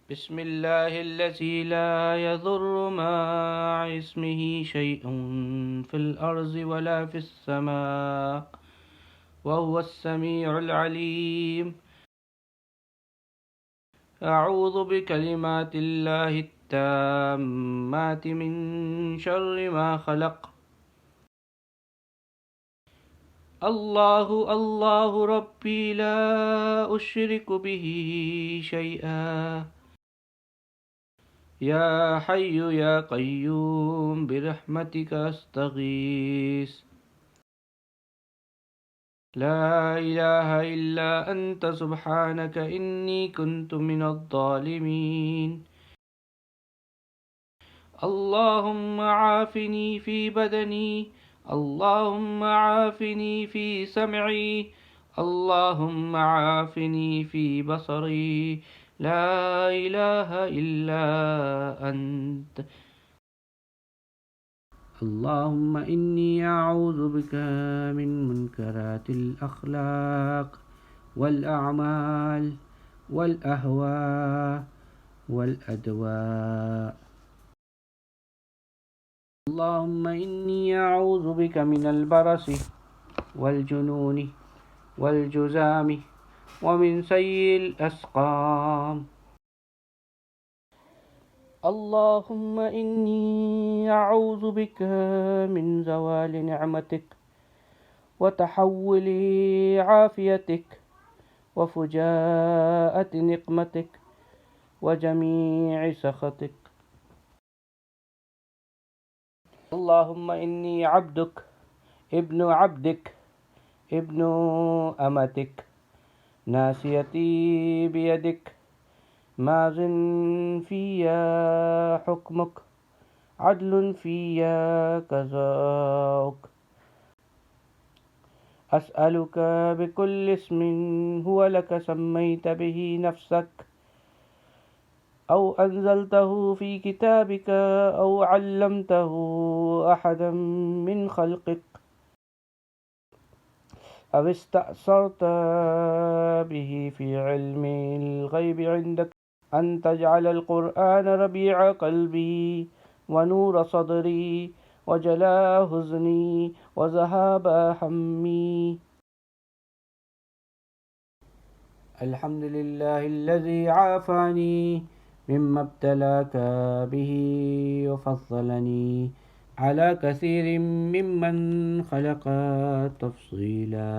बिस्मिल्लाहिल्लज़ी ला यज़ुर्रु मअ इस्मिही शैउन फ़िल अर्ज़ि वला फ़िस समा व हुवस समीउल अलीम। अऊज़ु बिकलिमातिल्लाहि त्ताम्माति मिन शर्रि मा खलक़। अल्लाहु अल्लाहु रब्बी ला उश्रिकु बिही शैआ या हय्यु या क़य्यूम बिरहमतिका अस्तगीस। ला इलाहा इल्ला अंत सुब्हानक इन्नी कुन्तु मिनज़्ज़ालिमीन। अल्लाहुम्मा आफ़िनी फ़ी बदनी, अल्लाहुम्मा आफ़िनी फ़ी समई, अल्लाहुम्मा आफ़िनी फ़ी बसरी। ला इलाहा इल्ला अंत। अल्लाहुम्मा इन्नी अऊज़ु बिका मिन मुनकरातिल अख़लाक़ वल अअमाल वल अहवा वल अदवा। अल्लाहुम्मा इन्नी अऊज़ु बिका मिनल बरसि वल जुनूनि वल जुज़ामि व मिन सय्यिल अस्क़ाम। अल्लाहुम्मा इन्नी अऊज़ु बिका मिन ज़वालि निअमतिक व तहव्वुलि आफ़ियतिक व फ़ुजाअति निक़मतिक व जमीइ सख़तिक। अल्लाहुम्मा इन्नी अब्दुक इब्नु अब्दिक इब्नु अमतिक नासियती बियदिक माज़िन फ़िय्या हुक्मुक अदलुन फ़िय्या क़ज़ाउक। अस्अलुका बिकुल्लि इस्मिन हुवा लक सम्मैत बिही नफ़्सक औ अंज़लतहु फ़ी किताबिक औ अल्लमतहु अहदम मिन ख़ल्क़िक अव इस्तअसरत बिही फ़ी इल्मिल ग़ैबि इंदक अन तजअलल क़ुरआन रबीअ क़ल्बी व नूर सदरी व जलाअ हुज़्नी व ज़हाबा हम्मी। अल्हम्दुलिल्लाहिल्लज़ी आफ़ानी मिम्मा इब्तलाका बिही व फ़ज़्ज़लनी अला कसीरिम मिम्मन ख़लक़ तफ़्ज़ीला।